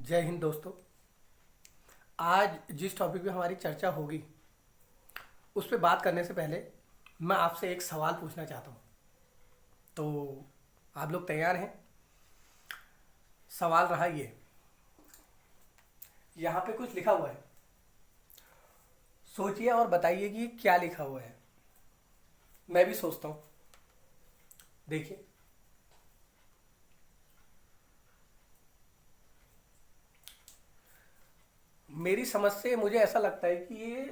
जय हिंद दोस्तों। आज जिस टॉपिक पे हमारी चर्चा होगी उस पे बात करने से पहले मैं आपसे एक सवाल पूछना चाहता हूँ। तो आप लोग तैयार हैं? सवाल रहा ये, यहाँ पे कुछ लिखा हुआ है, सोचिए और बताइए कि क्या लिखा हुआ है। मैं भी सोचता हूँ। देखिए, मेरी समझ से मुझे ऐसा लगता है कि ये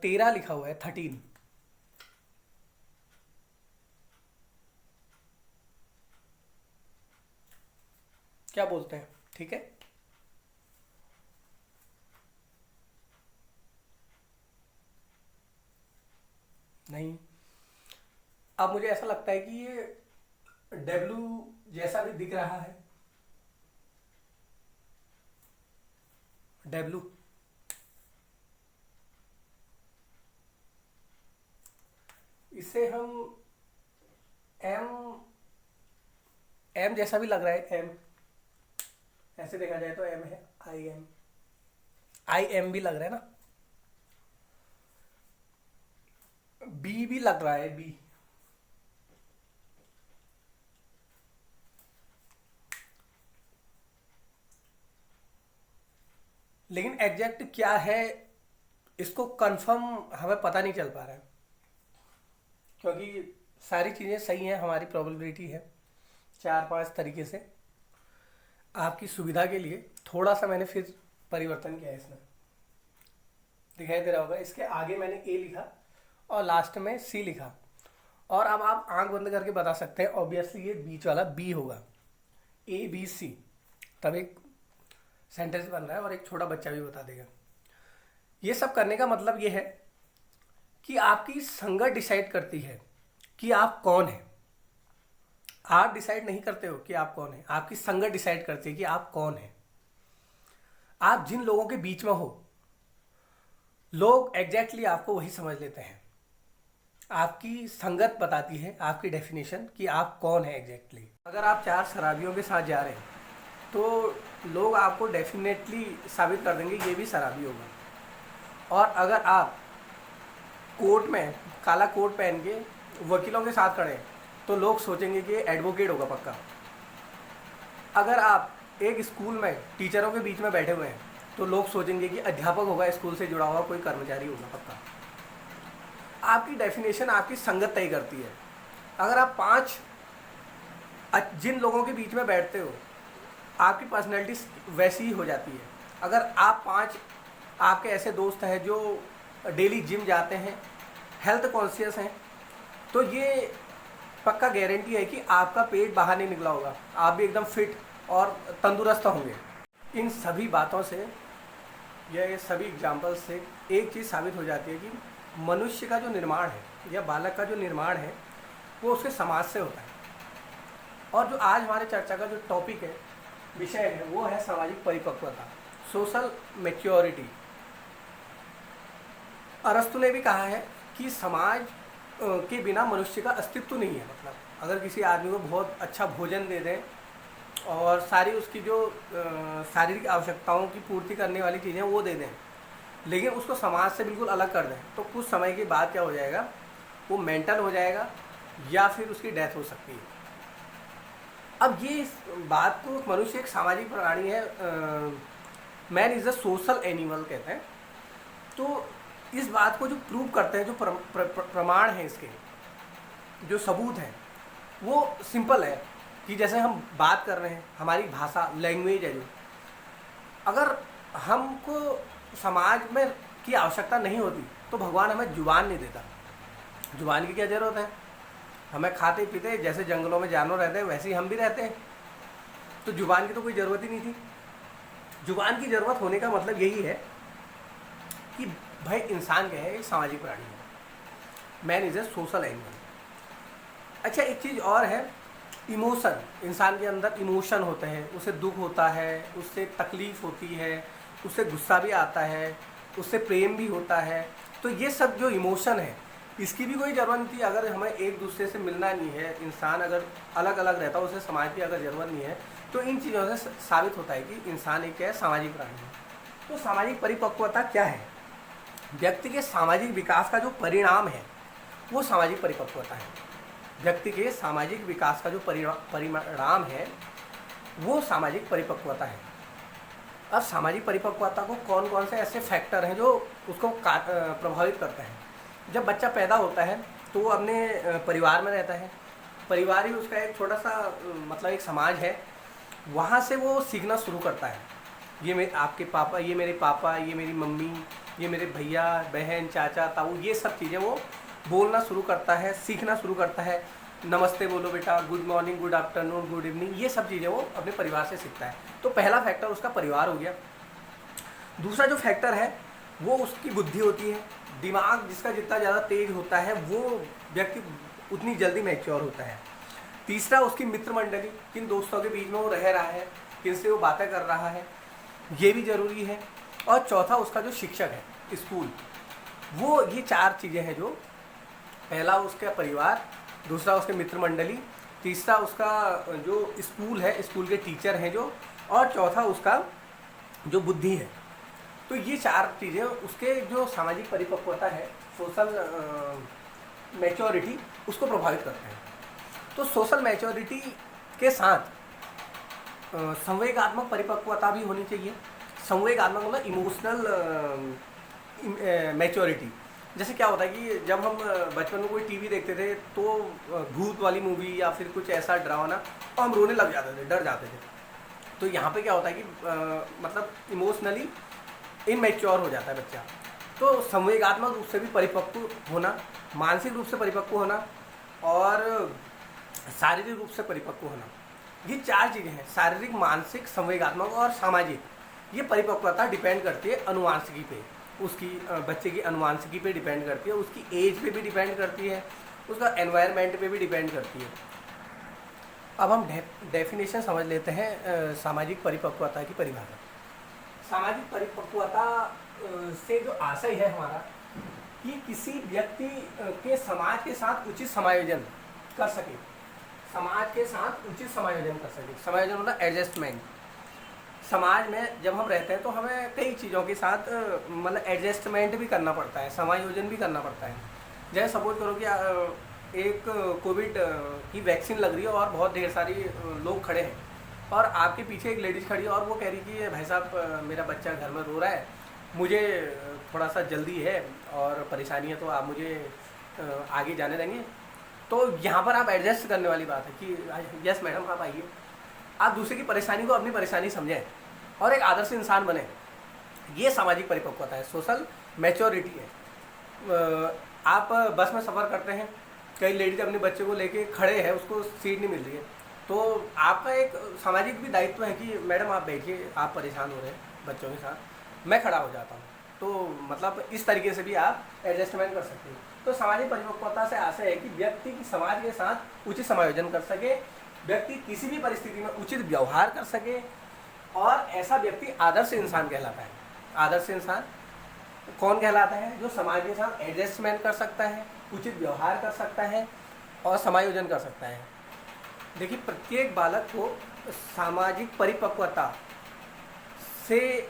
13 लिखा हुआ है, 13। क्या बोलते हैं? ठीक है। नहीं, अब मुझे ऐसा लगता है कि ये डब्लू जैसा भी दिख रहा है। डब्लू, इसे हम एम एम जैसा भी लग रहा है। एम, ऐसे देखा जाए तो एम है। आई एम भी लग रहा है ना। बी भी लग रहा है, बी। लेकिन एग्जैक्ट क्या है इसको कंफर्म हमें पता नहीं चल पा रहा है, क्योंकि सारी चीज़ें सही हैं, हमारी प्रोबेबिलिटी है 4-5 तरीके से। आपकी सुविधा के लिए थोड़ा सा मैंने फिर परिवर्तन किया है इसमें। दिखाई दे रहा होगा, इसके आगे मैंने ए लिखा और लास्ट में सी लिखा। और अब आप आंख बंद करके बता सकते हैं, ऑब्वियसली ये बीच वाला बी होगा। ABC, तब एक सेंटेंस बन रहा है और एक छोटा बच्चा भी बता देगा। ये सब करने का मतलब ये है कि आपकी संगत डिसाइड करती है कि आप कौन हैं। आप डिसाइड नहीं करते हो कि आप कौन है, आपकी संगत डिसाइड करती है कि आप कौन है। आप जिन लोगों के बीच में हो, लोग एग्जैक्टली आपको वही समझ लेते हैं। आपकी संगत बताती है, आपकी डेफिनेशन, कि आप कौन है एग्जैक्टली। अगर आप 4 शराबियों के साथ जा रहे हैं तो लोग आपको डेफिनेटली साबित कर देंगे ये भी शराबी होगा। और अगर आप कोर्ट में काला कोट पहन के वकीलों के साथ खड़े हैं तो लोग सोचेंगे कि ये एडवोकेट होगा पक्का। अगर आप एक स्कूल में टीचरों के बीच में बैठे हुए हैं तो लोग सोचेंगे कि अध्यापक होगा, स्कूल से जुड़ा हुआ कोई कर्मचारी होगा पक्का। आपकी डेफिनेशन आपकी संगत तय करती है। अगर आप 5 जिन लोगों के बीच में बैठते हो, आपकी पर्सनैलिटी वैसी ही हो जाती है। अगर आप 5 आपके ऐसे दोस्त हैं जो डेली जिम जाते हैं, हेल्थ कॉन्शियस हैं, तो ये पक्का गारंटी है कि आपका पेट बाहर नहीं निकला होगा, आप भी एकदम फिट और तंदुरुस्त होंगे। इन सभी बातों से, ये सभी एग्जाम्पल से एक चीज़ साबित हो जाती है कि मनुष्य का जो निर्माण है या बालक का जो निर्माण है वो उसके समाज से होता है। और जो आज हमारे चर्चा का जो टॉपिक है, विषय है, वो है सामाजिक परिपक्वता, सोशल मैच्योरिटी। अरस्तु ने भी कहा है कि समाज के बिना मनुष्य का अस्तित्व नहीं है। मतलब अगर किसी आदमी को बहुत अच्छा भोजन दे दें और सारी उसकी जो शारीरिक आवश्यकताओं की पूर्ति करने वाली चीज़ें वो दे दें, लेकिन उसको समाज से बिल्कुल अलग कर दें, तो कुछ समय के बाद क्या हो जाएगा, वो मेंटल हो जाएगा या फिर उसकी डेथ हो सकती है। अब ये इस बात को, मनुष्य एक सामाजिक प्राणी है, man is a social animal कहते हैं। तो इस बात को जो प्रूव करते हैं, जो प्रमाण है, इसके जो सबूत हैं, वो सिंपल है कि जैसे हम बात कर रहे हैं, हमारी भाषा, लैंग्वेज है जो, अगर हमको समाज में की आवश्यकता नहीं होती तो भगवान हमें जुबान नहीं देता। जुबान की क्या ज़रूरत है? हमें खाते पीते जैसे जंगलों में जानवर रहते हैं वैसे ही हम भी रहते हैं, तो जुबान की तो कोई ज़रूरत ही नहीं थी। जुबान की ज़रूरत होने का मतलब यही है कि भाई इंसान क्या है, एक सामाजिक प्राणी है, man is a social animal. अच्छा, एक चीज़ और है, इमोशन। इंसान के अंदर इमोशन होते हैं, उसे दुख होता है, उससे तकलीफ़ होती है, उससे गुस्सा भी आता है, उससे प्रेम भी होता है। तो ये सब जो इमोशन है इसकी भी कोई ज़रूरत नहीं थी। अगर हमें एक दूसरे से मिलना नहीं है, इंसान अगर अलग अलग रहता है, उसे समाज की अगर ज़रूरत नहीं है, तो इन चीज़ों से साबित होता है कि इंसान एक क्या है, सामाजिक प्राणी है। तो सामाजिक परिपक्वता क्या है? व्यक्ति के सामाजिक विकास का जो परिणाम है वो सामाजिक परिपक्वता है। व्यक्ति के सामाजिक विकास का जो परिणाम है वो सामाजिक परिपक्वता है। अब सामाजिक परिपक्वता को कौन कौन से ऐसे फैक्टर हैं जो उसको प्रभावित करते हैं? जब बच्चा पैदा होता है तो वो अपने परिवार में रहता है। परिवार ही उसका एक छोटा सा मतलब एक समाज है। वहाँ से वो सीखना शुरू करता है। ये आपके पापा, ये मेरे पापा, ये मेरी मम्मी, ये मेरे भैया बहन चाचा ताऊ, ये सब चीज़ें वो बोलना शुरू करता है, सीखना शुरू करता है। नमस्ते बोलो बेटा, good morning, good afternoon, good evening, ये सब चीज़ें वो अपने परिवार से सीखता है। तो पहला फैक्टर उसका परिवार हो गया। दूसरा जो फैक्टर है वो उसकी बुद्धि होती है। दिमाग जिसका जितना ज़्यादा तेज होता है वो व्यक्ति उतनी जल्दी मैच्योर होता है। तीसरा उसकी मित्र मंडली, किन दोस्तों के बीच में वो रह रहा है, किन से वो बातें कर रहा है, ये भी ज़रूरी है। और चौथा उसका जो शिक्षक है, स्कूल, वो ये चार चीज़ें हैं जो, पहला उसका परिवार, दूसरा उसके मित्र मंडली, तीसरा उसका जो स्कूल है, स्कूल के टीचर हैं जो, और चौथा उसका जो बुद्धि है। तो ये चार चीज़ें उसके जो सामाजिक परिपक्वता है, सोशल मैच्योरिटी, उसको प्रभावित करते हैं। तो सोशल मैच्योरिटी के साथ संवेगात्मक परिपक्वता भी होनी चाहिए। संवेगात्मक मतलब इमोशनल मैच्योरिटी। जैसे क्या होता है कि जब हम बचपन में कोई टीवी देखते थे तो भूत वाली मूवी या फिर कुछ ऐसा डरावना, तो हम रोने लग जाते थे, डर जाते थे। तो यहाँ पे क्या होता है कि मतलब इमोशनली इनमेच्योर हो जाता है बच्चा। तो संवेगात्मक रूप से भी परिपक्व होना, मानसिक रूप से परिपक्व होना और शारीरिक रूप से परिपक्व होना, ये चार चीज़ें हैं। शारीरिक, मानसिक, संवेगात्मक और सामाजिक। ये परिपक्वता डिपेंड करती है अनुवांशिकी पे, उसकी बच्चे की अनुवांशिकी पे डिपेंड करती है, उसकी एज पे भी डिपेंड करती है, उसका एनवायरनमेंट पे भी डिपेंड करती है। अब हम डेफिनेशन समझ लेते हैं सामाजिक परिपक्वता की परिभाषा। सामाजिक परिपक्वता से जो आशय है हमारा कि किसी व्यक्ति के समाज के साथ उचित समायोजन कर सके, समाज के साथ उचित समायोजन कर सके। समायोजन मतलब एडजस्टमेंट। समाज में जब हम रहते हैं तो हमें कई चीज़ों के साथ मतलब एडजस्टमेंट भी करना पड़ता है, समायोजन भी करना पड़ता है। जैसे सपोज करो कि एक कोविड की वैक्सीन लग रही है और बहुत ढेर सारी लोग खड़े हैं और आपके पीछे एक लेडीज़ खड़ी है और वो कह रही कि भाई साहब मेरा बच्चा घर में रो रहा है, मुझे थोड़ा सा जल्दी है और परेशानी है, तो आप मुझे आगे जाने देंगे। तो यहाँ पर आप एडजस्ट करने वाली बात है कि यस मैडम आप आइए। आप दूसरे की परेशानी को अपनी परेशानी समझें और एक आदर्श इंसान बने। ये सामाजिक परिपक्वता है, सोशल मैच्योरिटी है। आप बस में सफ़र करते हैं, कई लेडीज अपने बच्चे को लेके खड़े हैं, उसको सीट नहीं मिल रही है, तो आपका एक सामाजिक भी दायित्व है कि मैडम आप बैठिए, आप परेशान हो रहे हैं बच्चों के साथ, मैं खड़ा हो जाता हूँ। तो मतलब इस तरीके से भी आप एडजस्टमेंट कर सकते हैं। तो सामाजिक परिपक्वता से आशय है कि व्यक्ति की समाज के साथ उचित समायोजन कर सके, व्यक्ति किसी भी परिस्थिति में उचित व्यवहार कर सके, और ऐसा व्यक्ति आदर्श इंसान कहलाता है। आदर्श इंसान कौन कहलाता है? जो समाज के साथ एडजस्टमेंट कर सकता है, उचित व्यवहार कर सकता है और समायोजन कर सकता है। देखिए, प्रत्येक बालक को सामाजिक परिपक्वता से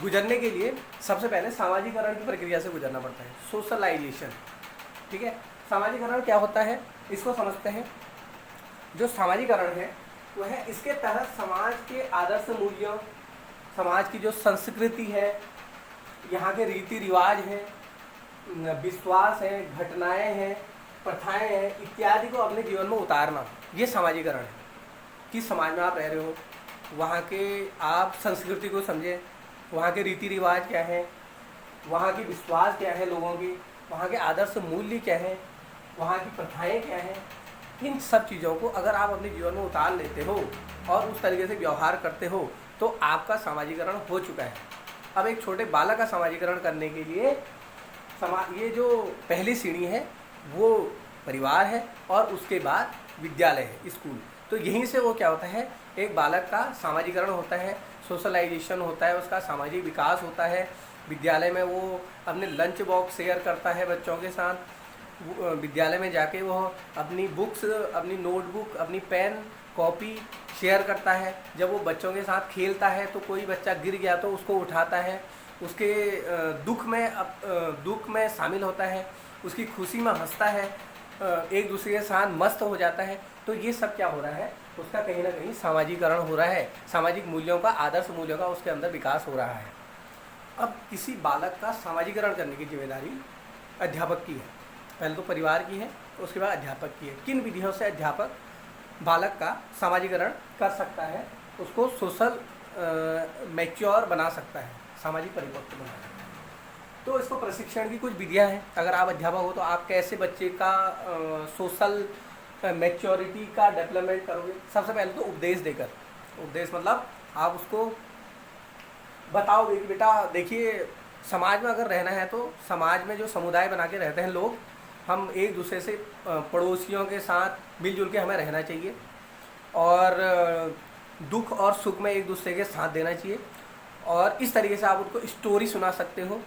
गुजरने के लिए सबसे पहले सामाजिकरण की प्रक्रिया से गुजरना पड़ता है, सोशलाइजेशन। ठीक है, सामाजिकरण क्या होता है इसको समझते हैं। जो सामाजिकरण है वो है, इसके तहत समाज के आदर्श मूल्यों, समाज की जो संस्कृति है, यहाँ के रीति रिवाज हैं, विश्वास है, घटनाएं हैं, प्रथाएं हैं, इत्यादि को अपने जीवन में उतारना, ये सामाजिकरण है। किस समाज में आप रह रहे हो, वहाँ के आप संस्कृति को समझें, वहाँ के रीति रिवाज क्या हैं, वहाँ की विश्वास क्या है लोगों की, वहाँ के आदर्श मूल्य क्या हैं, वहाँ की प्रथाएं क्या हैं। इन सब चीज़ों को अगर आप अपने जीवन में उतार लेते हो और उस तरीके से व्यवहार करते हो तो आपका सामाजिकरण हो चुका है। अब एक छोटे बालक का सामाजिकरण करने के लिए ये जो पहली सीढ़ी है वो परिवार है और उसके बाद विद्यालय है, स्कूल। तो यहीं से वो क्या होता है, एक बालक का सामाजिकरण होता है, सोशलाइजेशन होता है, उसका सामाजिक विकास होता है, विद्यालय में वो अपने लंच बॉक्स शेयर करता है बच्चों के साथ। विद्यालय में जाके वो अपनी बुक्स, अपनी नोटबुक, अपनी पेन, कॉपी शेयर करता है। जब वो बच्चों के साथ खेलता है तो कोई बच्चा गिर गया तो उसको उठाता है, उसके दुख में शामिल होता है, उसकी खुशी में हंसता है, एक दूसरे के साथ मस्त हो जाता है। तो ये सब क्या हो रहा है, उसका कहीं ना कहीं सामाजिकरण हो रहा है, सामाजिक मूल्यों का, आदर्श मूल्यों का उसके अंदर विकास हो रहा है। अब किसी बालक का सामाजिकरण करने की जिम्मेदारी अध्यापक की है। पहले तो परिवार की है, उसके बाद अध्यापक की है। किन विधियों से अध्यापक बालक का सामाजिकरण कर सकता है, उसको सोशल मैच्योर बना सकता है, सामाजिक परिपक्व बना सकता है। तो इसको प्रशिक्षण की कुछ विधियां हैं। अगर आप अध्यापक हो तो आप कैसे बच्चे का सोशल मैच्योरिटी का डेवलपमेंट करोगे? सबसे पहले तो उपदेश देकर। उपदेश मतलब आप उसको बताओगे कि बेटा देखिए, समाज में अगर रहना है तो समाज में जो समुदाय बना के रहते हैं लोग, हम एक दूसरे से पड़ोसियों के साथ मिलजुल के हमें रहना चाहिए, और दुख और सुख में एक दूसरे के साथ देना चाहिए। और इस तरीके से आप उनको स्टोरी सुना सकते हो।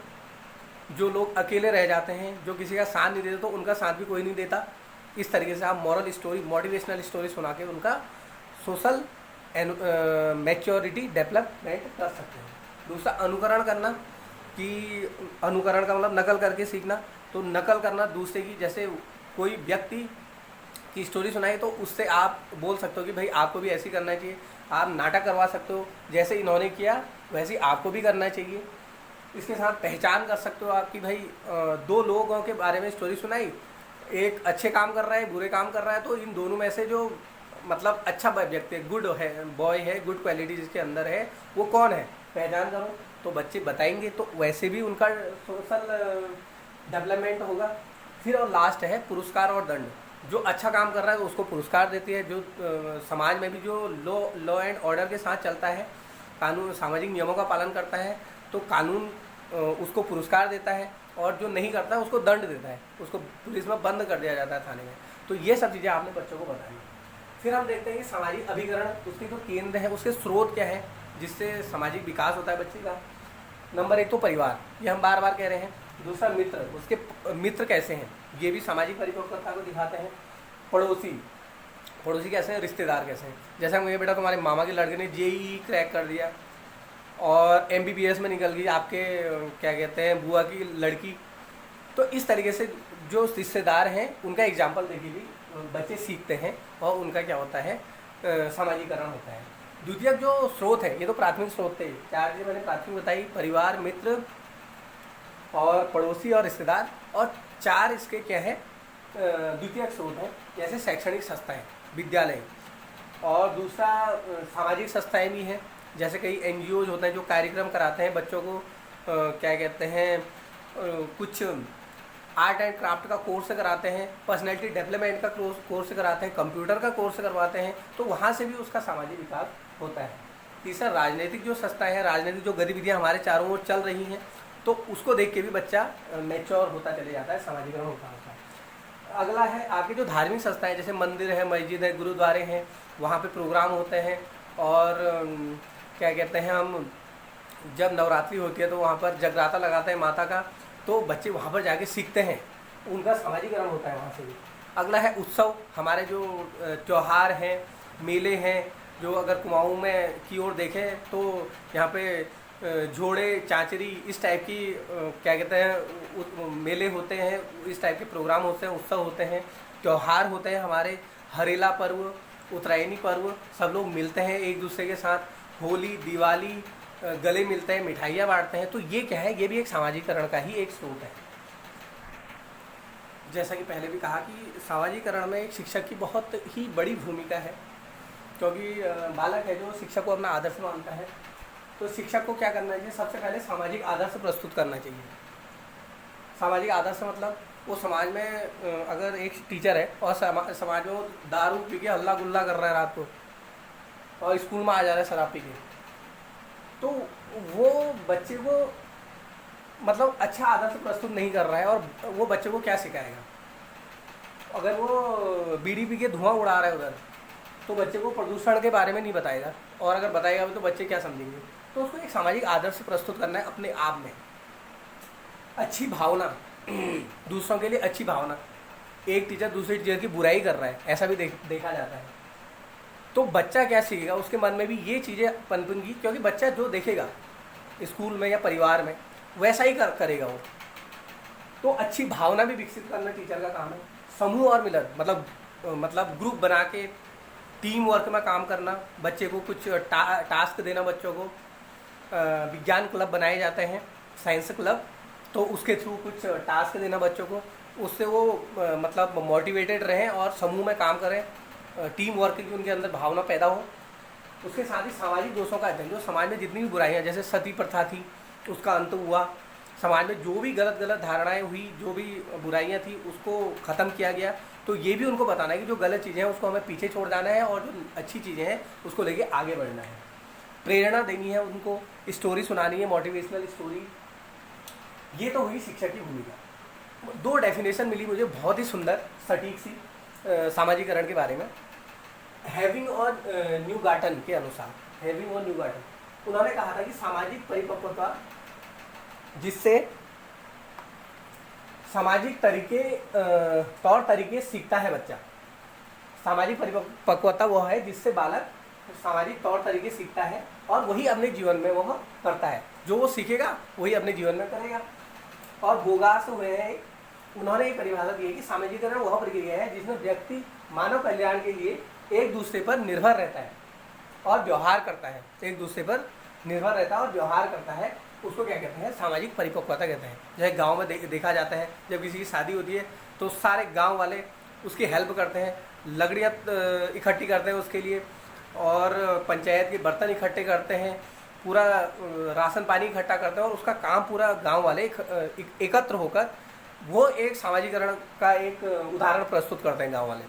जो लोग अकेले रह जाते हैं, जो किसी का साथ नहीं देते, तो उनका साथ भी कोई नहीं देता। इस तरीके से आप मॉरल स्टोरी, मोटिवेशनल स्टोरी सुना के उनका सोशल मैच्योरिटी डेवलपमेंट कर सकते हैं। दूसरा, अनुकरण करना, कि अनुकरण का मतलब नकल करके सीखना। तो नकल करना दूसरे की, जैसे कोई व्यक्ति की स्टोरी सुनाई तो उससे आप बोल सकते हो कि भाई आपको भी ऐसे करना चाहिए। आप नाटक करवा सकते हो, जैसे इन्होंने किया वैसे आपको भी करना चाहिए। इसके साथ पहचान कर सकते हो आप कि भाई दो लोगों के बारे में स्टोरी सुनाई, एक अच्छे काम कर रहा है, बुरे काम कर रहा है, तो इन दोनों में से जो मतलब अच्छा व्यक्ति है, गुड है, बॉय है, गुड क्वालिटी जिसके अंदर है, वो कौन है, पहचान करो। तो बच्चे बताएंगे, तो वैसे भी उनका सोशल डेवलपमेंट होगा। फिर और लास्ट है पुरस्कार और दंड। जो अच्छा काम कर रहा है तो उसको पुरस्कार देती है। जो समाज में भी जो लॉ एंड ऑर्डर के साथ चलता है, कानून, सामाजिक नियमों का पालन करता है, तो कानून उसको पुरस्कार देता है, और जो नहीं करता है उसको दंड देता है, उसको पुलिस में बंद कर दिया जाता है, थाने में। तो ये सब चीज़ें आपने बच्चों को बतानी है। फिर हम देखते हैं कि सामाजिक अभिकरण, उसकी जो केंद्र है, उसके स्रोत क्या है जिससे सामाजिक विकास होता है बच्चे का। नंबर 1 तो परिवार, ये हम बार बार कह रहे हैं। दूसरा मित्र, उसके मित्र कैसे हैं, ये भी सामाजिक परिपक्वता को दिखाते हैं। पड़ोसी, पड़ोसी कैसे हैं, रिश्तेदार कैसे हैं। जैसे हम, ये बेटा तुम्हारे मामा के लड़के ने जेईई क्रैक कर दिया और एमबीबीएस में निकल गई आपके क्या कहते हैं बुआ की लड़की। तो इस तरीके से जो रिश्तेदार हैं उनका एग्जाम्पल देखिए भी बच्चे सीखते हैं, और उनका क्या होता है, सामाजिकरण होता है। द्वितीयक जो स्रोत है, ये तो प्राथमिक स्रोत थे, 4 चीज़ें मैंने प्राथमिक बताई, परिवार, मित्र और पड़ोसी और रिश्तेदार। और 4 इसके क्या है, द्वितीयक स्रोत हैं, जैसे शैक्षणिक संस्थाएं, विद्यालय। और दूसरा सामाजिक संस्थाएं भी हैं, जैसे कई एनजीओज होते हैं जो कार्यक्रम कराते हैं बच्चों को, क्या कहते हैं, कुछ आर्ट एंड क्राफ्ट का कोर्स कराते हैं, पर्सनैलिटी डेवलपमेंट का कोर्स कराते हैं, कंप्यूटर का कोर्स करवाते हैं, तो वहाँ से भी उसका सामाजिक विकास होता है। तीसरा, राजनीतिक जो संस्थाएं हैं, राजनीतिक जो गतिविधियाँ हमारे चारों ओर चल रही हैं, तो उसको देख के भी बच्चा मैच्योर होता चले जाता है, सामाजिकरण होता है। अगला है आपके जो धार्मिक संस्थाएं, जैसे मंदिर है, मस्जिद है, गुरुद्वारे हैं, वहाँ पे प्रोग्राम होते हैं। और क्या कहते हैं, हम जब नवरात्रि होती है तो वहाँ पर जगराता लगाते हैं माता का, तो बच्चे वहाँ पर जाके सीखते हैं, उनका सामाजिकरण होता है वहाँ से भी। अगला है उत्सव, हमारे जो त्यौहार हैं, मेले हैं, जो अगर कुमाऊँ में की ओर देखें तो यहाँ पे झोड़े, चांचरी, इस टाइप की क्या कहते हैं मेले होते हैं, इस टाइप के प्रोग्राम होते हैं, उत्सव होते हैं, त्यौहार होते हैं हमारे, हरेला पर्व, उत्तरायणी पर्व, सब लोग मिलते हैं एक दूसरे के साथ, होली, दिवाली, गले मिलते हैं, मिठाइयाँ बांटते हैं। तो ये क्या है, ये भी एक सामाजिकरण का ही एक स्रोत है। जैसा कि पहले भी कहा कि सामाजिकरण में एक शिक्षक की बहुत ही बड़ी भूमिका है, क्योंकि बालक है जो शिक्षक को अपना आदर्श मानता है। तो शिक्षक को क्या करना चाहिए, सबसे पहले सामाजिक आदर्श प्रस्तुत करना चाहिए। सामाजिक आदर्श मतलब वो समाज में अगर एक टीचर है और समाज में वो दारू पी के हल्ला गुल्ला कर रहा है रात को, और स्कूल में आ जा रहा है शराब पी के, तो वो बच्चे को मतलब अच्छा आदर्श प्रस्तुत नहीं कर रहा है, और वो बच्चे को क्या सिखाएगा। अगर वो बीड़ी पी के धुआं उड़ा रहा है उधर, तो बच्चे को प्रदूषण के बारे में नहीं बताएगा, और अगर बताएगा भी तो बच्चे क्या समझेंगे। तो उसको एक सामाजिक आदर्श प्रस्तुत करना है अपने आप में, अच्छी भावना, दूसरों के लिए अच्छी भावना। एक टीचर दूसरे टीचर की बुराई कर रहा है, ऐसा भी देखा जाता है। तो बच्चा क्या सीखेगा, उसके मन में भी ये चीज़ें पनपेंगी, क्योंकि बच्चा जो देखेगा स्कूल में या परिवार में वैसा ही करेगा वो। तो अच्छी भावना भी विकसित करना टीचर का काम है। समूह और मिलन, मतलब ग्रुप बना के टीम वर्क में काम करना, बच्चे को कुछ टास्क देना। बच्चों को विज्ञान क्लब बनाए जाते हैं, साइंस क्लब, तो उसके थ्रू कुछ टास्क देना बच्चों को, उससे वो मतलब मोटिवेटेड रहें और समूह में काम करें, टीम वर्क की उनके अंदर भावना पैदा हो। उसके साथ ही सामाजिक दोषों का अध्ययन, जो समाज में जितनी भी बुराइयाँ, जैसे सती प्रथा थी उसका अंत हुआ, समाज में जो भी गलत धारणाएं हुई, जो भी बुराइयां थी उसको ख़त्म किया गया। तो ये भी उनको बताना है कि जो गलत चीज़ें हैं उसको हमें पीछे छोड़ जाना है और जो अच्छी चीज़ें हैं उसको लेके आगे बढ़ना है। प्रेरणा देनी है उनको, स्टोरी सुनानी है, मोटिवेशनल स्टोरी। ये तो हुई शिक्षा की भूमिका। दो डेफिनेशन मिली मुझे बहुत ही सुंदर सटीक सी सामाजिकरण के बारे में। हैविंग और न्यूगार्टन के अनुसार, हैविंग और न्यूगार्टन, उन्होंने कहा था कि सामाजिक परिपक्वता जिससे सामाजिक तौर तरीके सीखता है बच्चा। सामाजिक परिपक्वता वो है जिससे बालक सामाजिक तौर तरीके सीखता है और वही अपने जीवन में वह करता है। जो वो सीखेगा वही अपने जीवन में करेगा। और बोगास हुए हैं, उन्होंने ये परिभाषा दी है कि सामाजिकरण वह प्रक्रिया है जिसमें व्यक्ति मानव कल्याण के लिए एक दूसरे पर निर्भर रहता है और व्यवहार करता है। एक दूसरे पर निर्भर रहता है और व्यवहार करता है, उसको क्या कहते हैं, सामाजिक परिपक्वता कहते हैं। जैसे गांव में देखा जाता है, जब किसी की शादी होती है तो सारे गांव वाले उसकी हेल्प करते हैं, लकड़ियाँ इकट्ठी करते हैं उसके लिए, और पंचायत के बर्तन इकट्ठे करते हैं, पूरा राशन पानी इकट्ठा करते हैं, और उसका काम पूरा गांव वाले एकत्र होकर वो एक सामाजिकरण का एक उदाहरण प्रस्तुत करते हैं गांव वाले।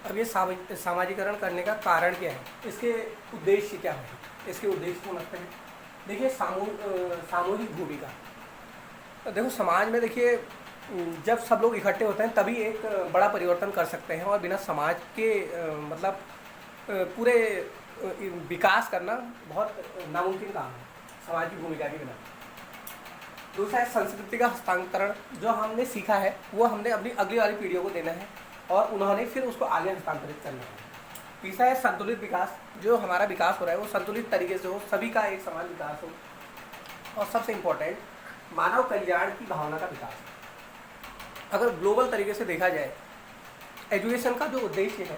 अब ये सामाजिकरण करने का कारण क्या है, इसके उद्देश्य क्या है, इसके उद्देश्य समझते हैं। देखिए सामूहिक भूमिका। देखो समाज में, देखिए जब सब लोग इकट्ठे होते हैं तभी एक बड़ा परिवर्तन कर सकते हैं, और बिना समाज के मतलब पूरे विकास करना बहुत नामुमकिन काम है समाज की भूमिका के बिना। दूसरा है संस्कृति का हस्तांतरण। जो हमने सीखा है वो हमने अपनी अगली वाली पीढ़ियों को देना है और उन्होंने फिर उसको आगे हस्तांतरित करना है। तीसरा है संतुलित विकास। जो हमारा विकास हो रहा है वो संतुलित तरीके से हो, सभी का एक समान विकास हो। और सबसे इम्पोर्टेंट, मानव कल्याण की भावना का विकास। अगर ग्लोबल तरीके से देखा जाए, एजुकेशन का जो उद्देश्य है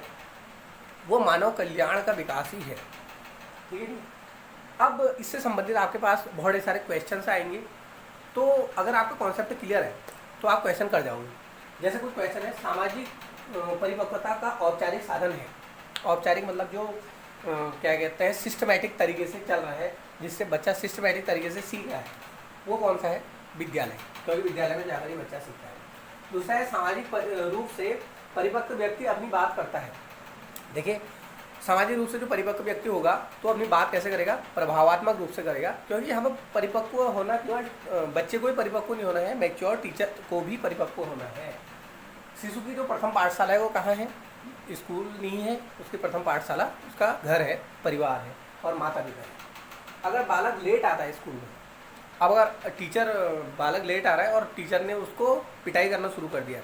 वो मानव कल्याण का विकास ही है, ठीक है। अब इससे संबंधित आपके पास बहुत सारे क्वेश्चंस आएंगे, तो अगर आपका कॉन्सेप्ट क्लियर है तो आप क्वेश्चन कर जाओगे। जैसे कुछ क्वेश्चन है, सामाजिक परिपक्वता का औपचारिक साधन है। औपचारिक मतलब जो क्या कहते हैं, सिस्टमैटिक तरीके से चल रहा है, जिससे बच्चा सिस्टमैटिक तरीके से सीख रहा है, वो कौन सा है, विद्यालय। क्योंकि विद्यालय में जाकर ही बच्चा सीखता है। दूसरा है सामाजिक रूप से परिपक्व व्यक्ति अपनी बात करता है। देखिए सामाजिक रूप से जो परिपक्व व्यक्ति होगा तो अपनी बात कैसे करेगा, प्रभावात्मक रूप से करेगा। क्योंकि हमें परिपक्व होना, केवल बच्चे को ही परिपक्व नहीं होना है, मैच्योर टीचर को भी परिपक्व होना है। शिशु की जो प्रथम पाठशाला है वो कहाँ है, स्कूल नहीं है, उसकी प्रथम पाठशाला उसका घर है, परिवार है और माता पिता है। अगर बालक लेट आता है स्कूल में, अब अगर टीचर बालक लेट आ रहा है और टीचर ने उसको पिटाई करना शुरू कर दिया,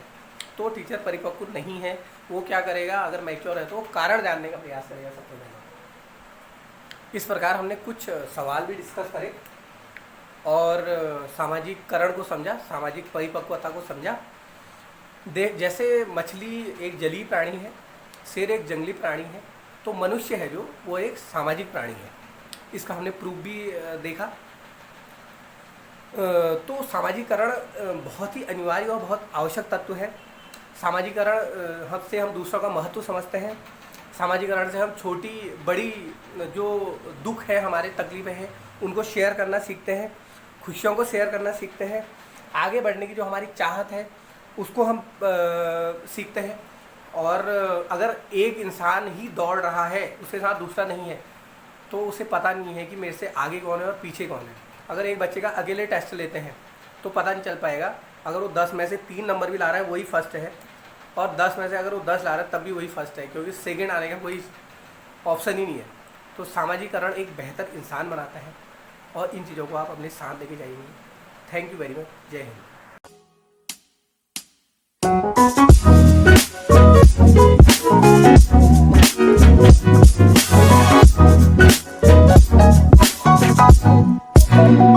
तो टीचर परिपक्व नहीं है। वो क्या करेगा, अगर मैच्योर है तो वो कारण जानने का प्रयास करेगा सबसे पहले। इस प्रकार हमने कुछ सवाल भी डिस्कस करे और सामाजिकरण को समझा, सामाजिक परिपक्वता को समझा। जैसे मछली एक जलीय प्राणी है, शेर एक जंगली प्राणी है, तो मनुष्य है जो वो एक सामाजिक प्राणी है। इसका हमने प्रूफ भी देखा। तो सामाजिकरण बहुत ही अनिवार्य और बहुत आवश्यक तत्व है। सामाजिकरण से हम दूसरों का महत्व समझते हैं। सामाजिकरण से हम छोटी बड़ी जो दुख है, हमारे तकलीफ़ें हैं, उनको शेयर करना सीखते हैं, खुशियों को शेयर करना सीखते हैं। आगे बढ़ने की जो हमारी चाहत है उसको हम सीखते हैं। और अगर एक इंसान ही दौड़ रहा है, उसके साथ दूसरा नहीं है, तो उसे पता नहीं है कि मेरे से आगे कौन है और पीछे कौन है। अगर एक बच्चे का अकेले टेस्ट लेते हैं तो पता नहीं चल पाएगा। अगर वो 10 में से 3 नंबर भी ला रहा है वही फर्स्ट है, और 10 में से अगर वो 10 ला रहा है तब भी वही फर्स्ट है, क्योंकि सेकंड आने का कोई ऑप्शन ही नहीं है। तो सामाजिकरण एक बेहतर इंसान बनाता है और इन चीज़ों को आप अपने साथ लेके जाइए। Thank you very much. जय हिंद। Thank you.